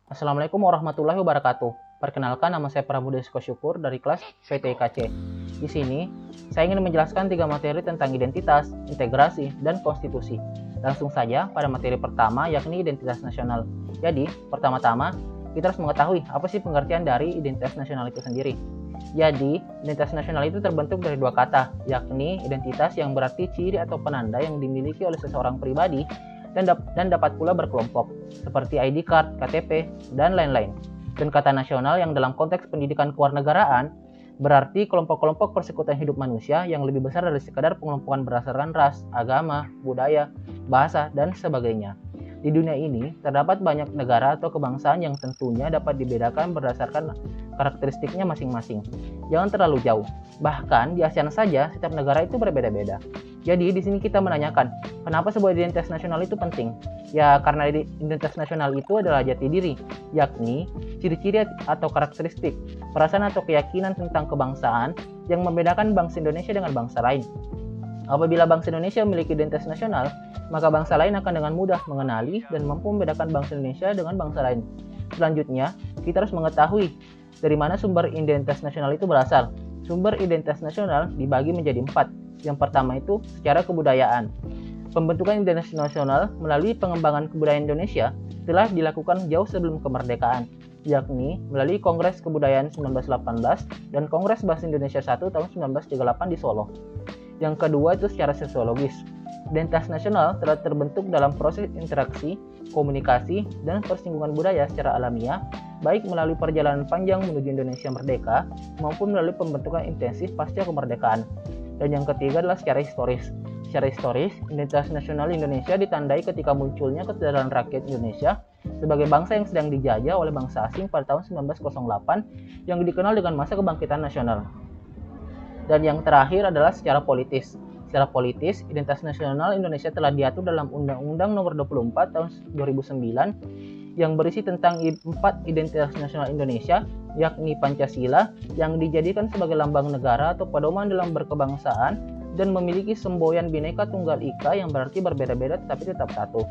Assalamualaikum warahmatullahi wabarakatuh. Perkenalkan, nama saya Pramudia Syukur dari kelas PTIKC. Di sini, saya ingin menjelaskan 3 materi tentang identitas, integrasi, dan konstitusi. Langsung saja pada materi pertama, yakni identitas nasional. Jadi, pertama-tama, kita harus mengetahui apa sih pengertian dari identitas nasional itu sendiri. Jadi, identitas nasional itu terbentuk dari 2 kata, yakni identitas yang berarti ciri atau penanda yang dimiliki oleh seseorang pribadi dan dapat pula berkelompok, seperti ID card, KTP, dan lain-lain. Dan kata nasional yang dalam konteks pendidikan kewarganegaraan berarti kelompok-kelompok persekutuan hidup manusia yang lebih besar dari sekadar pengelompokan berdasarkan ras, agama, budaya, bahasa, dan sebagainya. Di dunia ini, terdapat banyak negara atau kebangsaan yang tentunya dapat dibedakan berdasarkan karakteristiknya masing-masing. Jangan terlalu jauh. Bahkan di ASEAN saja, setiap negara itu berbeda-beda. Jadi di sini kita menanyakan, kenapa sebuah identitas nasional itu penting? Ya karena identitas nasional itu adalah jati diri, yakni ciri-ciri atau karakteristik, perasaan atau keyakinan tentang kebangsaan yang membedakan bangsa Indonesia dengan bangsa lain. Apabila bangsa Indonesia memiliki identitas nasional, maka bangsa lain akan dengan mudah mengenali dan mampu membedakan bangsa Indonesia dengan bangsa lain. Selanjutnya, kita harus mengetahui dari mana sumber identitas nasional itu berasal. Sumber identitas nasional dibagi menjadi 4. Yang pertama itu secara kebudayaan. Pembentukan identitas nasional melalui pengembangan kebudayaan Indonesia telah dilakukan jauh sebelum kemerdekaan, yakni melalui Kongres Kebudayaan 1918 dan Kongres Bahasa Indonesia I tahun 1938 di Solo. Yang kedua itu secara sosiologis. Identitas nasional telah terbentuk dalam proses interaksi, komunikasi, dan persinggungan budaya secara alamiah, baik melalui perjalanan panjang menuju Indonesia merdeka maupun melalui pembentukan intensif pasca kemerdekaan. Dan yang ketiga adalah secara historis. Secara historis, identitas nasional Indonesia ditandai ketika munculnya kesadaran rakyat Indonesia sebagai bangsa yang sedang dijajah oleh bangsa asing pada tahun 1908 yang dikenal dengan masa kebangkitan nasional. Dan yang terakhir adalah secara politis. Secara politis, identitas nasional Indonesia telah diatur dalam Undang-Undang Nomor 24 tahun 2009 yang berisi tentang 4 identitas nasional Indonesia, yakni Pancasila, yang dijadikan sebagai lambang negara atau pedoman dalam berkebangsaan dan memiliki semboyan Bhinneka Tunggal Ika yang berarti berbeda-beda tetapi tetap satu.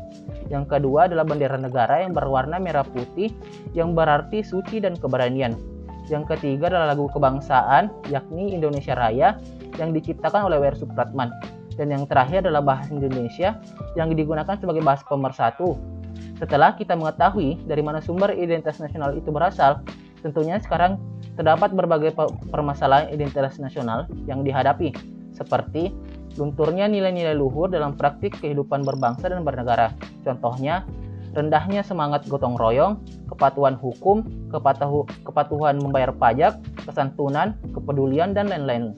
Yang kedua adalah bendera negara yang berwarna merah putih yang berarti suci dan keberanian. Yang ketiga adalah lagu kebangsaan, yakni Indonesia Raya, yang diciptakan oleh W.R. Supratman. Dan yang terakhir adalah bahasa Indonesia yang digunakan sebagai bahasa pemersatu. Setelah kita mengetahui dari mana sumber identitas nasional itu berasal, tentunya sekarang terdapat berbagai permasalahan identitas nasional yang dihadapi, seperti lunturnya nilai-nilai luhur dalam praktik kehidupan berbangsa dan bernegara. Contohnya, rendahnya semangat gotong royong, kepatuhan hukum, kepatuhan membayar pajak, kesantunan, kepedulian, dan lain-lain.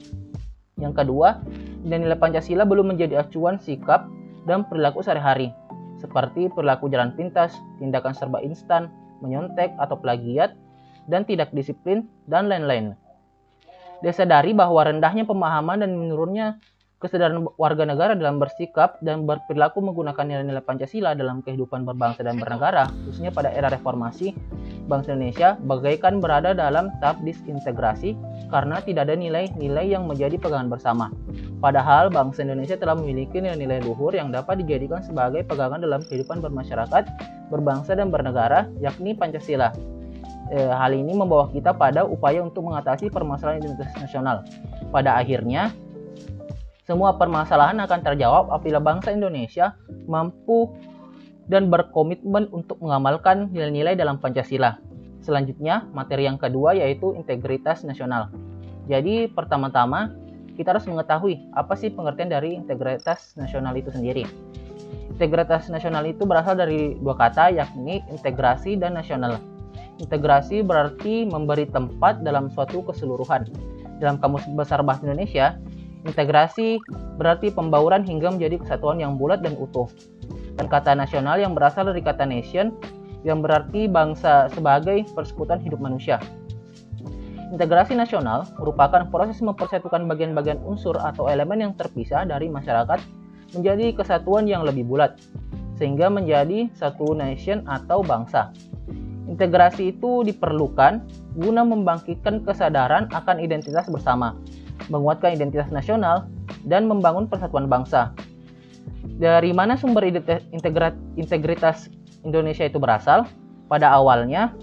Yang kedua, nilai Pancasila belum menjadi acuan sikap dan perilaku sehari-hari, seperti perilaku jalan pintas, tindakan serba instan, menyontek atau plagiat, dan tidak disiplin, dan lain-lain. Disadari bahwa rendahnya pemahaman dan menurunnya kesadaran warga negara dalam bersikap dan berperilaku menggunakan nilai-nilai Pancasila dalam kehidupan berbangsa dan bernegara, khususnya pada era reformasi, bangsa Indonesia bagaikan berada dalam tahap disintegrasi karena tidak ada nilai-nilai yang menjadi pegangan bersama. Padahal bangsa Indonesia telah memiliki nilai-nilai luhur yang dapat dijadikan sebagai pegangan dalam kehidupan bermasyarakat, berbangsa dan bernegara, yakni Pancasila. Hal ini membawa kita pada upaya untuk mengatasi permasalahan identitas nasional. Pada akhirnya, semua permasalahan akan terjawab apabila bangsa Indonesia mampu dan berkomitmen untuk mengamalkan nilai-nilai dalam Pancasila. Selanjutnya, materi yang kedua yaitu integritas nasional. Jadi, pertama-tama kita harus mengetahui apa sih pengertian dari integritas nasional itu sendiri. Integritas nasional itu berasal dari 2 kata, yakni integrasi dan nasional. Integrasi berarti memberi tempat dalam suatu keseluruhan. Dalam Kamus Besar Bahasa Indonesia, integrasi berarti pembauran hingga menjadi kesatuan yang bulat dan utuh. Dan kata nasional yang berasal dari kata nation yang berarti bangsa sebagai persekutuan hidup manusia. Integrasi nasional merupakan proses mempersatukan bagian-bagian unsur atau elemen yang terpisah dari masyarakat menjadi kesatuan yang lebih bulat, sehingga menjadi satu nation atau bangsa. Integrasi itu diperlukan guna membangkitkan kesadaran akan identitas bersama, menguatkan identitas nasional, dan membangun persatuan bangsa. Dari mana sumber integritas Indonesia itu berasal? pada awalnya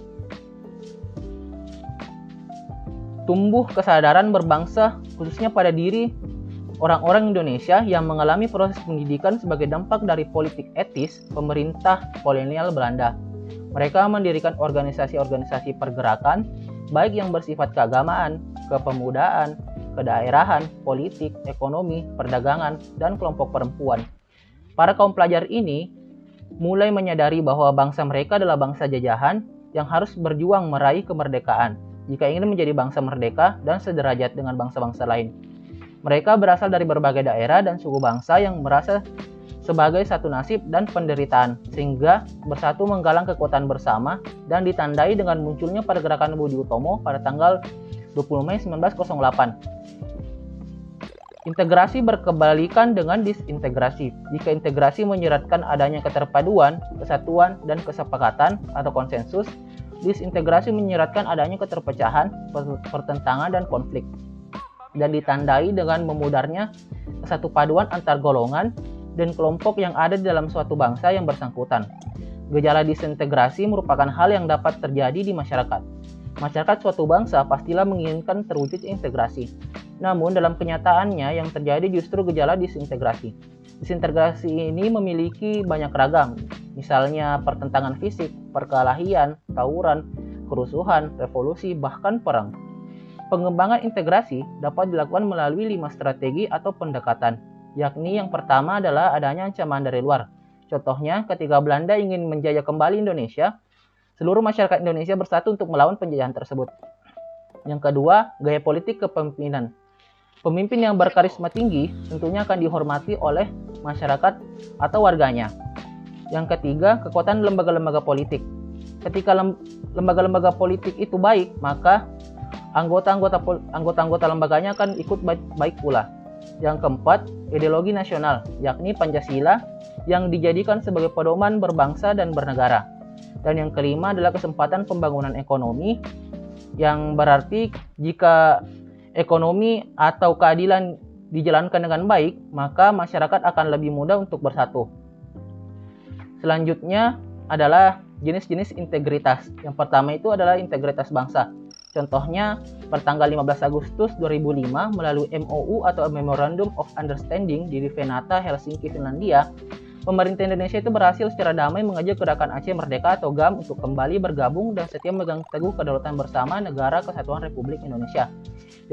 tumbuh kesadaran berbangsa khususnya pada diri orang-orang Indonesia yang mengalami proses pendidikan sebagai dampak dari politik etis pemerintah kolonial Belanda. Mereka mendirikan organisasi-organisasi pergerakan baik yang bersifat keagamaan, kepemudaan, kedaerahan, politik, ekonomi, perdagangan, dan kelompok perempuan. Para kaum pelajar ini mulai menyadari bahwa bangsa mereka adalah bangsa jajahan yang harus berjuang meraih kemerdekaan jika ingin menjadi bangsa merdeka dan sederajat dengan bangsa-bangsa lain. Mereka berasal dari berbagai daerah dan suku bangsa yang merasa sebagai satu nasib dan penderitaan, sehingga bersatu menggalang kekuatan bersama dan ditandai dengan munculnya pergerakan Budi Utomo pada tanggal 20 Mei 1908. Integrasi berkebalikan dengan disintegrasi. Jika integrasi menyeratkan adanya keterpaduan, kesatuan, dan kesepakatan atau konsensus, disintegrasi menyeratkan adanya keterpecahan, pertentangan, dan konflik, dan ditandai dengan memudarnya kesatupaduan antar golongan dan kelompok yang ada di dalam suatu bangsa yang bersangkutan. Gejala disintegrasi merupakan hal yang dapat terjadi di masyarakat. Masyarakat suatu bangsa pastilah menginginkan terwujud integrasi. Namun dalam kenyataannya yang terjadi justru gejala disintegrasi. Disintegrasi ini memiliki banyak ragam, misalnya pertentangan fisik, perkelahian, tawuran, kerusuhan, revolusi, bahkan perang. Pengembangan integrasi dapat dilakukan melalui 5 strategi atau pendekatan, yakni yang pertama adalah adanya ancaman dari luar. Contohnya, ketika Belanda ingin menjajah kembali Indonesia, seluruh masyarakat Indonesia bersatu untuk melawan penjajahan tersebut. Yang kedua, gaya politik kepemimpinan. Pemimpin yang berkarisma tinggi tentunya akan dihormati oleh masyarakat atau warganya. Yang ketiga, kekuatan lembaga-lembaga politik. Ketika lembaga-lembaga politik itu baik, maka anggota-anggota lembaganya akan ikut baik pula. Yang keempat, ideologi nasional, yakni Pancasila yang dijadikan sebagai pedoman berbangsa dan bernegara. Dan yang kelima adalah kesempatan pembangunan ekonomi, yang berarti jika ekonomi atau keadilan dijalankan dengan baik, maka masyarakat akan lebih mudah untuk bersatu. Selanjutnya adalah jenis-jenis integritas. Yang pertama itu adalah integritas bangsa. Contohnya, pertanggal 15 Agustus 2005 melalui MOU atau Memorandum of Understanding di Venata, Helsinki, Finlandia, pemerintah Indonesia itu berhasil secara damai mengajak gerakan Aceh Merdeka atau GAM untuk kembali bergabung dan setia memegang teguh kedaulatan bersama Negara Kesatuan Republik Indonesia.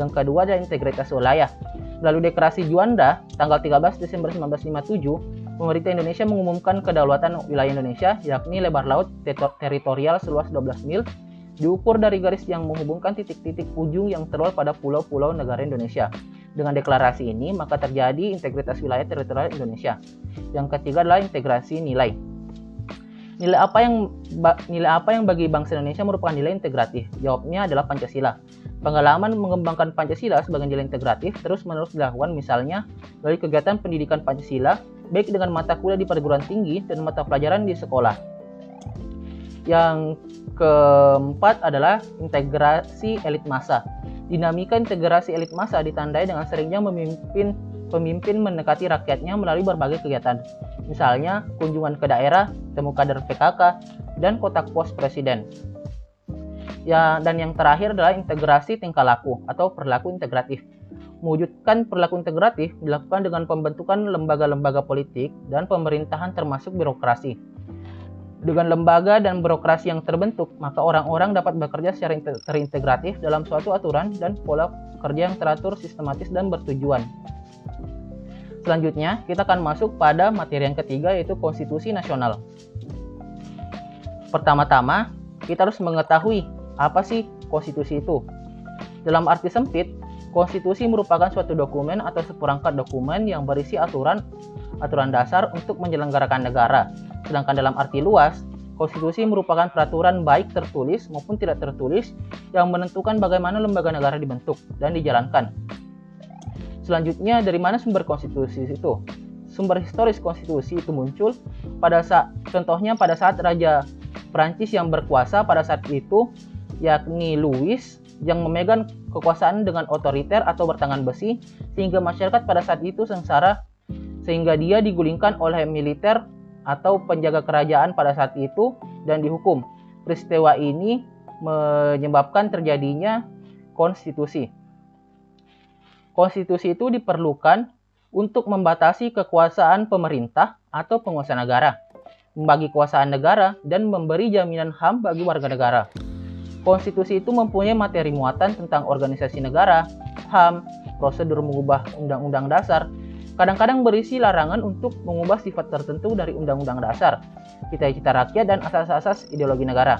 Yang kedua adalah integritas wilayah. Melalui Deklarasi Juanda, tanggal 13 Desember 1957, pemerintah Indonesia mengumumkan kedaulatan wilayah Indonesia, yakni lebar laut teritorial seluas 12 mil, diukur dari garis yang menghubungkan titik-titik ujung yang terluar pada pulau-pulau negara Indonesia. Dengan deklarasi ini, maka terjadi integritas wilayah teritorial Indonesia. Yang ketiga adalah integrasi nilai. Nilai apa yang bagi bangsa Indonesia merupakan nilai integratif? Jawabnya adalah Pancasila. Pengalaman mengembangkan Pancasila sebagai nilai integratif terus-menerus dilakukan, misalnya dari kegiatan pendidikan Pancasila, baik dengan mata kuliah di perguruan tinggi dan mata pelajaran di sekolah. Yang keempat adalah integrasi elit massa. Dinamika integrasi elit massa ditandai dengan seringnya pemimpin mendekati rakyatnya melalui berbagai kegiatan. Misalnya, kunjungan ke daerah, temu kader PKK, dan kotak pos presiden. Dan yang terakhir adalah integrasi tingkah laku atau perilaku integratif. Mewujudkan perilaku integratif dilakukan dengan pembentukan lembaga-lembaga politik dan pemerintahan termasuk birokrasi. Dengan lembaga dan birokrasi yang terbentuk, maka orang-orang dapat bekerja secara terintegratif dalam suatu aturan dan pola kerja yang teratur, sistematis, dan bertujuan. Selanjutnya, kita akan masuk pada materi yang ketiga, yaitu konstitusi nasional. Pertama-tama, kita harus mengetahui apa sih konstitusi itu. Dalam arti sempit, konstitusi merupakan suatu dokumen atau seperangkat dokumen yang berisi aturan dasar untuk menyelenggarakan negara. Sedangkan dalam arti luas, konstitusi merupakan peraturan baik tertulis maupun tidak tertulis yang menentukan bagaimana lembaga negara dibentuk dan dijalankan. Selanjutnya, dari mana sumber konstitusi itu? Sumber historis konstitusi itu muncul pada saat Raja Prancis yang berkuasa pada saat itu, yakni Louis, yang memegang kekuasaan dengan otoriter atau bertangan besi, sehingga masyarakat pada saat itu sengsara, sehingga dia digulingkan oleh militer atau penjaga kerajaan pada saat itu dan dihukum. peristiwa ini menyebabkan terjadinya konstitusi. Konstitusi itu diperlukan untuk membatasi kekuasaan pemerintah atau penguasa negara, membagi kekuasaan negara, dan memberi jaminan HAM bagi warga negara. Konstitusi itu mempunyai materi muatan tentang organisasi negara, HAM, prosedur mengubah undang-undang dasar, kadang-kadang berisi larangan untuk mengubah sifat tertentu dari undang-undang dasar, cita-cita rakyat, dan asas-asas ideologi negara.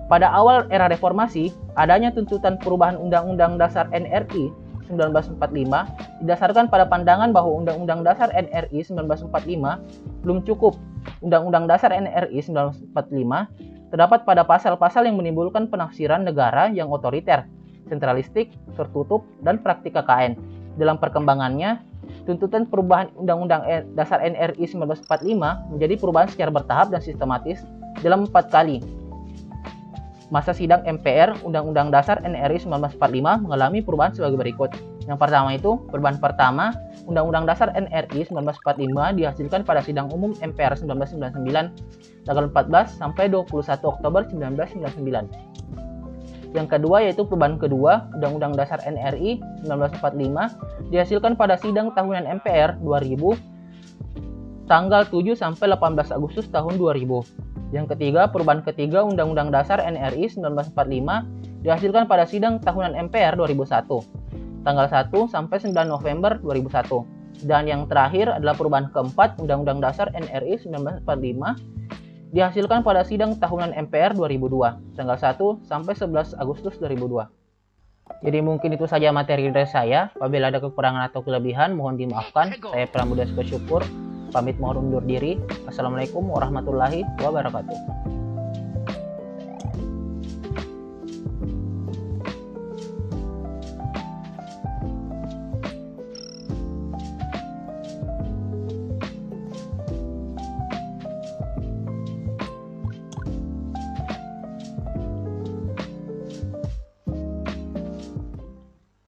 Pada awal era reformasi, adanya tuntutan perubahan Undang-Undang Dasar NRI 1945 didasarkan pada pandangan bahwa Undang-Undang Dasar NRI 1945 belum cukup. Undang-Undang Dasar NRI 1945 terdapat pada pasal-pasal yang menimbulkan penafsiran negara yang otoriter, sentralistik, tertutup, dan praktik KKN. Dalam perkembangannya, tuntutan perubahan Undang-Undang Dasar NRI 1945 menjadi perubahan secara bertahap dan sistematis dalam 4 kali. Masa sidang MPR Undang-Undang Dasar NRI 1945 mengalami perubahan sebagai berikut. Yang pertama itu, perubahan pertama, Undang-Undang Dasar NRI 1945 dihasilkan pada sidang umum MPR 1999, tanggal 14 sampai 21 Oktober 1999. Yang kedua yaitu perubahan kedua, Undang-Undang Dasar NRI 1945 dihasilkan pada sidang tahunan MPR 2000, tanggal 7 sampai 18 Agustus tahun 2000. Yang ketiga, perubahan ketiga Undang-Undang Dasar NRI 1945 dihasilkan pada sidang tahunan MPR 2001, tanggal 1 sampai 9 November 2001. Dan yang terakhir adalah perubahan keempat Undang-Undang Dasar NRI 1945 dihasilkan pada sidang tahunan MPR 2002, tanggal 1 sampai 11 Agustus 2002. Jadi mungkin itu saja materi dari saya. Apabila ada kekurangan atau kelebihan, mohon dimaafkan. Saya Pramudia Syukur. Pamit mohon undur diri. Assalamualaikum warahmatullahi wabarakatuh.